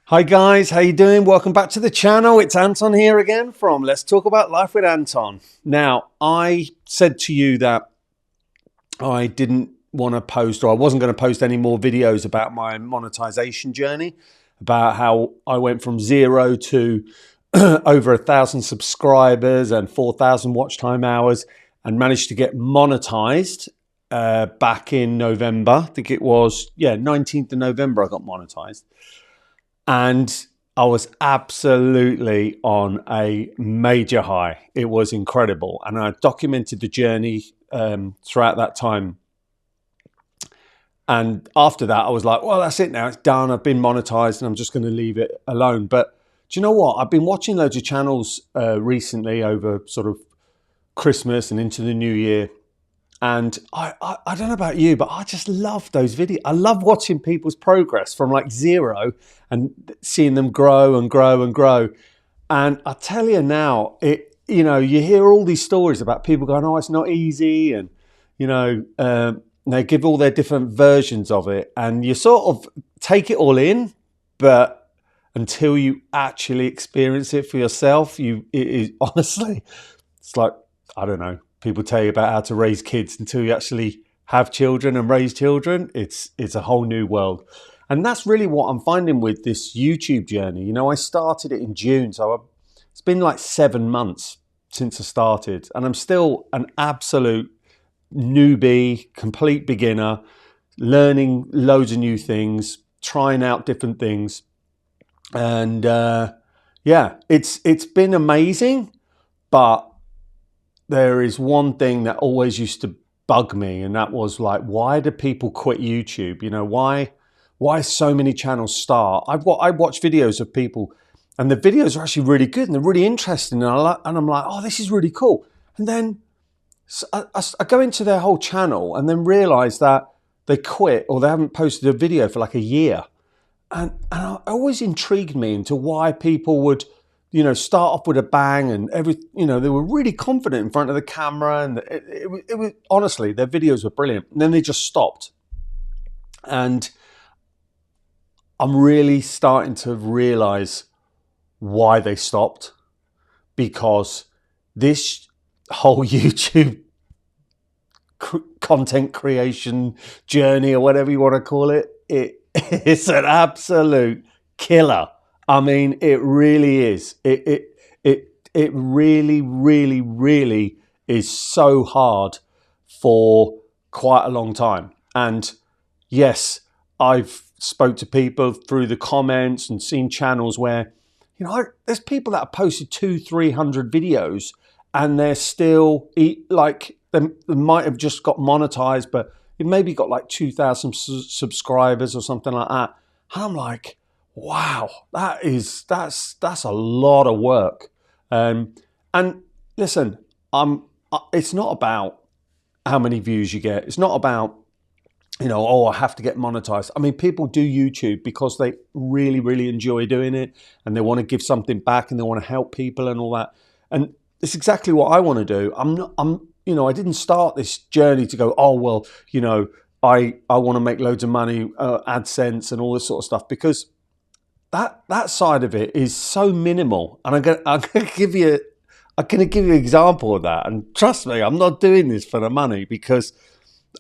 Hi guys, how you doing? Welcome back to the channel. It's Anton here again from Let's Talk About Life with Anton. Now, I said to you that I didn't want to post, or I wasn't going to post any more videos about my monetization journey, about how I went from 0 to over 1,000 subscribers and 4,000 watch time hours and managed to get monetized back in November. I think it was, 19th of November I got monetized. And I was absolutely on a major high. It was incredible. And I documented the journey throughout that time. And after that, I was like, well, that's it now. It's done. I've been monetized and I'm just going to leave it alone. But do you know what? I've been watching loads of channels recently over sort of Christmas and into the new year. And I don't know about you, but I just love those videos. I love watching people's progress from like 0 and seeing them grow and grow and grow. And I tell you now, you hear all these stories about people going, oh, it's not easy. And, they give all their different versions of it. And you sort of take it all in, but until you actually experience it for yourself, it is honestly, it's like, I don't know. People tell you about how to raise kids until you actually have children and raise children. It's a whole new world. And that's really what I'm finding with this YouTube journey. I started it in June, so it's been like 7 months since I started. And I'm still an absolute newbie, complete beginner, learning loads of new things, trying out different things. And it's been amazing, but there is one thing that always used to bug me, and that was like, why do people quit YouTube? Why so many channels start? I watch videos of people, and the videos are actually really good and they're really interesting, and I'm like, oh, this is really cool. And then I go into their whole channel and then realize that they quit or they haven't posted a video for like a year, and it always intrigued me into why people would start off with a bang and they were really confident in front of the camera, and it was honestly, their videos were brilliant. And then they just stopped. And I'm really starting to realize why they stopped, because this whole YouTube content creation journey, or whatever you want to call it, it's an absolute killer. I mean, it really is. It really, really, really is so hard for quite a long time. And yes, I've spoke to people through the comments and seen channels where, there's people that have posted 200-300 videos and they're still like, they might have just got monetized, but it maybe got like 2,000 subscribers or something like that. And I'm like, wow, that's a lot of work. And listen, it's not about how many views you get. It's not about, oh, I have to get monetized. I mean, people do YouTube because they really, really enjoy doing it, and they want to give something back, and they want to help people and all that. And it's exactly what I want to do. I didn't start this journey to go, oh, well, I want to make loads of money, AdSense and all this sort of stuff, because that side of it is so minimal. And I'm going to give you an example of that. And trust me, I'm not doing this for the money, because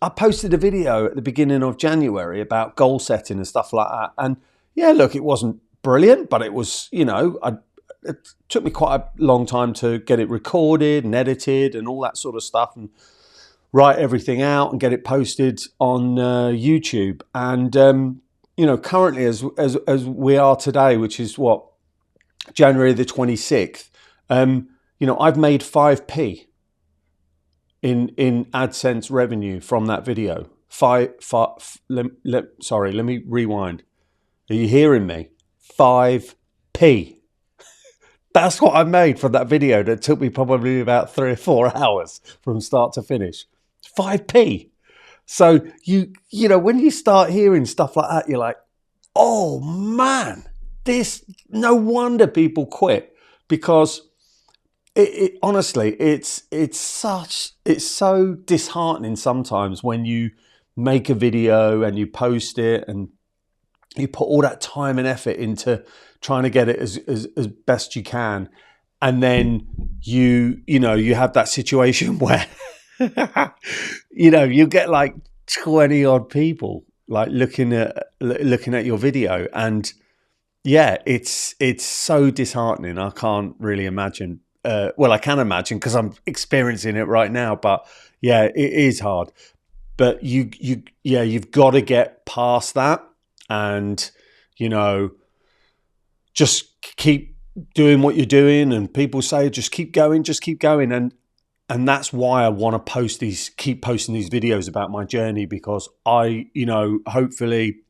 I posted a video at the beginning of January about goal setting and stuff like that. And yeah, look, it wasn't brilliant, but it was, it took me quite a long time to get it recorded and edited and all that sort of stuff, and write everything out and get it posted on YouTube. And currently, as we are today, which is what, January the 26th, I've made 5p in AdSense revenue from that video. Sorry, let me rewind. Are you hearing me? 5p. That's what I made from that video that took me probably about 3 or 4 hours from start to finish. 5p. So when you start hearing stuff like that, you're like, oh man, no wonder people quit, because honestly, it's so disheartening sometimes when you make a video and you post it and you put all that time and effort into trying to get it as best you can, and then you have that situation where you get like 20 odd people like looking at your video, and yeah, it's so disheartening. I can't really imagine. Well, I can imagine because I'm experiencing it right now, but yeah, it is hard. But you've got to get past that, and just keep doing what you're doing. And people say just keep going, and that's why I want to keep posting these videos about my journey, because hopefully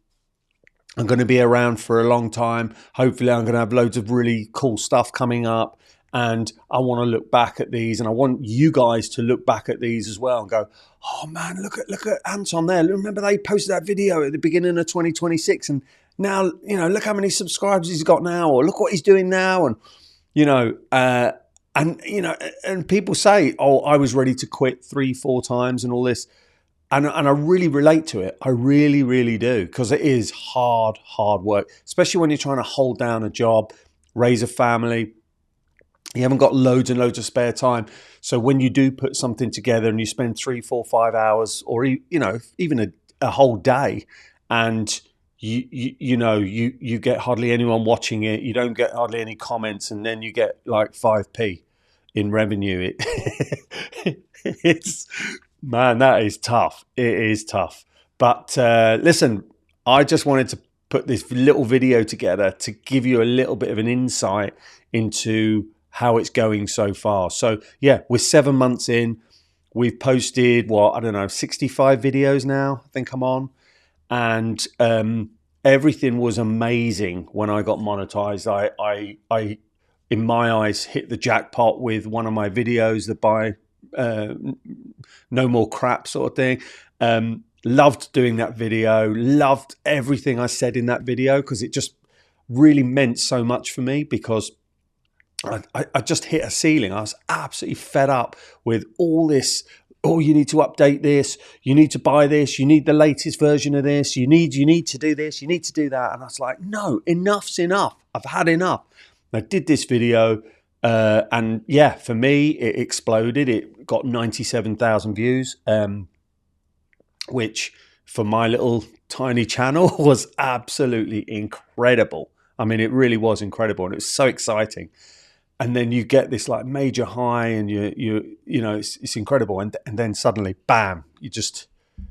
I'm going to be around for a long time. Hopefully I'm going to have loads of really cool stuff coming up. And I want to look back at these, and I want you guys to look back at these as well and go, oh man, look at Anton there. Remember they posted that video at the beginning of 2026, and now, look how many subscribers he's got now, or look what he's doing now. And, and people say, oh, I was ready to quit 3-4 times and all this. And I really relate to it. I really, really do, because it is hard work, especially when you're trying to hold down a job, raise a family. You haven't got loads and loads of spare time. So when you do put something together and you spend 3, 4, 5 hours, or even a whole day, and you get hardly anyone watching it, you don't get hardly any comments, and then you get like 5p in revenue. It's man, that is tough. It is tough. But listen, I just wanted to put this little video together to give you a little bit of an insight into how it's going so far. So yeah, we're 7 months in. We've posted 65 videos now, I think I'm on. And everything was amazing when I got monetized. I in my eyes, hit the jackpot with one of my videos, the buy no more crap sort of thing. Loved doing that video. Loved everything I said in that video, because it just really meant so much for me, because I just hit a ceiling. I was absolutely fed up with all this. Oh, you need to update this. You need to buy this. You need the latest version of this. You need to do this. You need to do that. And I was like, no, enough's enough. I've had enough. I did this video, and yeah, for me, it exploded. It got 97,000 views, which for my little tiny channel was absolutely incredible. I mean, it really was incredible, and it was so exciting. And then you get this like major high, and it's incredible. And then suddenly, bam, you just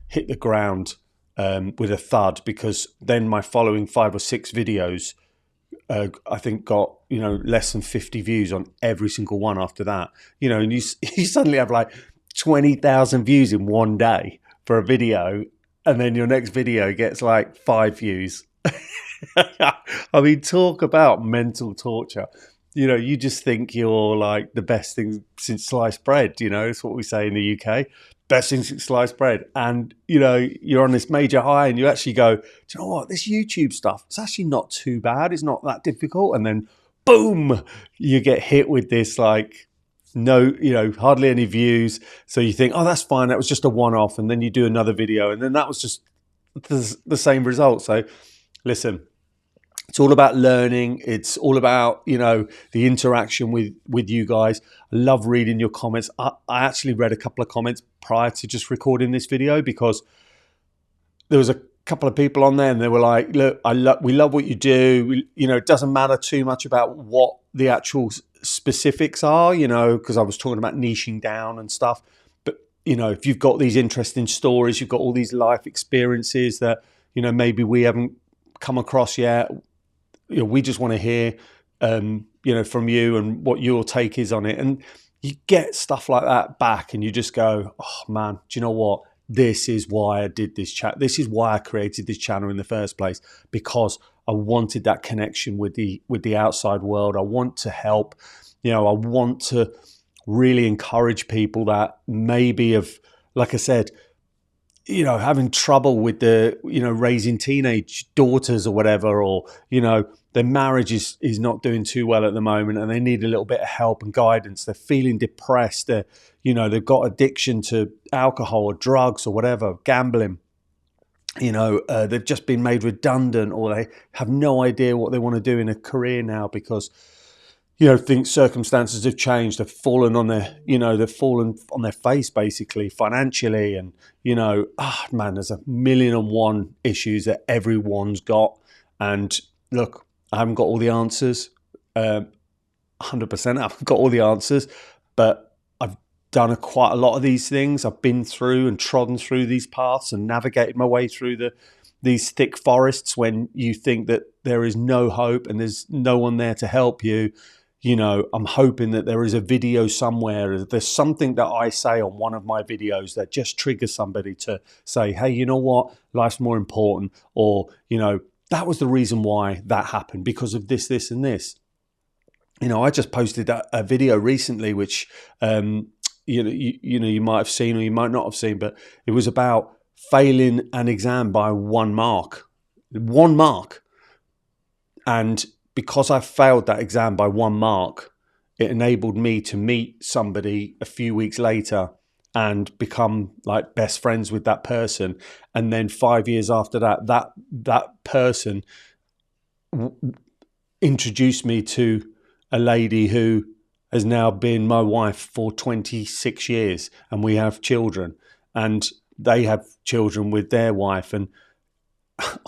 hit the ground with a thud, because then my following 5 or 6 videos, I think got, less than 50 views on every single one after that. And you suddenly have like 20,000 views in one day for a video. And then your next video gets like 5 views. I mean, talk about mental torture. You just think you're like the best thing since sliced bread. It's what we say in the UK, best thing since sliced bread. And, you're on this major high, and you actually go, do you know what? This YouTube stuff, it's actually not too bad. It's not that difficult. And then boom, you get hit with this, like, no, hardly any views. So you think, oh, that's fine. That was just a one-off. And then you do another video, and then that was just the same result. So listen, it's all about learning. It's all about, the interaction with you guys. I love reading your comments. I actually read a couple of comments prior to just recording this video, because there was a couple of people on there, and they were like, look, we love what you do. It doesn't matter too much about what the actual specifics are, because I was talking about niching down and stuff. But, if you've got these interesting stories, you've got all these life experiences that, maybe we haven't come across yet. We just want to hear, from you, and what your take is on it. And you get stuff like that back, and you just go, oh man, do you know what? This is why I did this chat. This is why I created this channel in the first place, because I wanted that connection with the outside world. I want to help. I want to really encourage people that maybe have, like I said, having trouble with the, raising teenage daughters or whatever, or, their marriage is not doing too well at the moment, and they need a little bit of help and guidance. They're feeling depressed. They've got addiction to alcohol or drugs or whatever, gambling. they've just been made redundant, or they have no idea what they want to do in a career now because, think circumstances have changed. They've fallen on their face basically financially, and man, there's a million and one issues that everyone's got. And look, I haven't got all the answers. 100%, I haven't got all the answers, but I've done quite a lot of these things. I've been through and trodden through these paths and navigated my way through these thick forests when you think that there is no hope and there's no one there to help you. I'm hoping that there is a video somewhere. There's something that I say on one of my videos that just triggers somebody to say, hey, you know what? Life's more important. Or, that was the reason why that happened, because of this, this, and this. I just posted a video recently, which, you might have seen or you might not have seen, but it was about failing an exam by 1 mark. 1 mark. And because I failed that exam by 1 mark, it enabled me to meet somebody a few weeks later and become like best friends with that person. And then 5 years after that person introduced me to a lady who has now been my wife for 26 years, and we have children, and they have children with their wife. And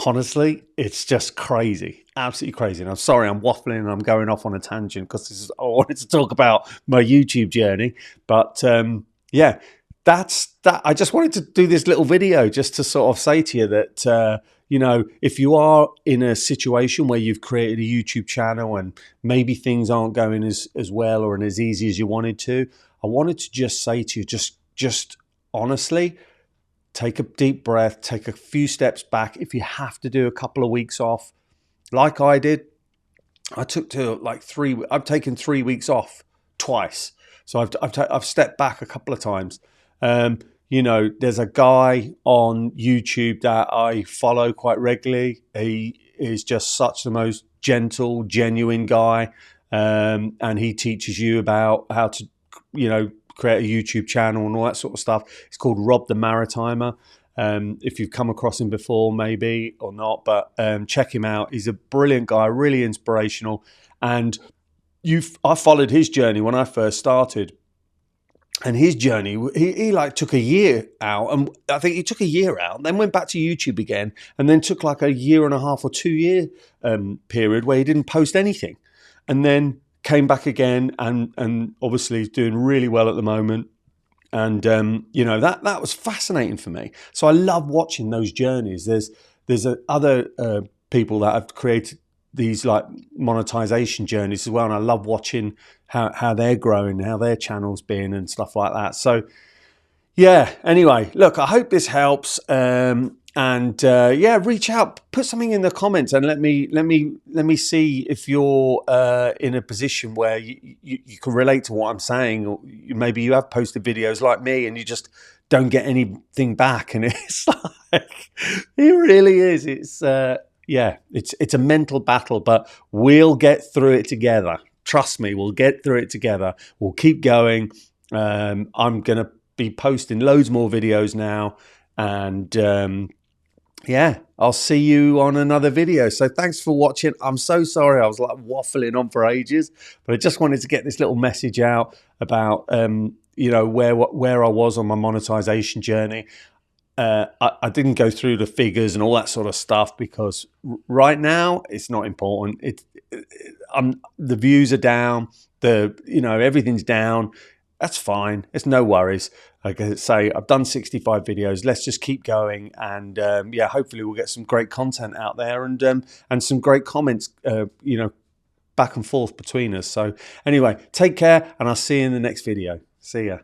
honestly, it's just crazy, absolutely crazy. And I'm sorry, I'm waffling and I'm going off on a tangent because I wanted to talk about my YouTube journey. But that's that. I just wanted to do this little video just to sort of say to you that, if you are in a situation where you've created a YouTube channel and maybe things aren't going as well or as easy as you wanted to, I wanted to just say to you, just honestly, take a deep breath, take a few steps back. If you have to do a couple of weeks off, like I did, I've taken 3 weeks off twice. So I've stepped back a couple of times. There's a guy on YouTube that I follow quite regularly. He is just such the most gentle, genuine guy. And he teaches you about how to, create a YouTube channel and all that sort of stuff. It's called Rob the Maritimer. If you've come across him before, maybe or not, but check him out. He's a brilliant guy, really inspirational. And I followed his journey when I first started. And his journey, he took a year out, and I think he took a year out, then went back to YouTube again, and then took like a 1.5 or 2 year period where he didn't post anything, and then came back again, and obviously he's doing really well at the moment. And that was fascinating for me. So I love watching those journeys. There's other people that have created these like monetization journeys as well, and I love watching how they're growing, how their channel's been and stuff like that. So anyway, look, I hope this helps. Reach out, put something in the comments, and let me see if you're in a position where you can relate to what I'm saying, or maybe you have posted videos like me and you just don't get anything back, and it's like it really is. It's it's a mental battle, but we'll get through it together. Trust me, we'll get through it together. We'll keep going. I'm gonna be posting loads more videos now, and I'll see you on another video. So thanks for watching. I'm so sorry I was like waffling on for ages, but I just wanted to get this little message out about where I was on my monetization journey. I didn't go through the figures and all that sort of stuff because right now it's not important. The views are down, everything's down. That's fine. It's no worries. Like I say, I've done 65 videos. Let's just keep going, and hopefully we'll get some great content out there, and some great comments, back and forth between us. So anyway, take care, and I'll see you in the next video. See ya.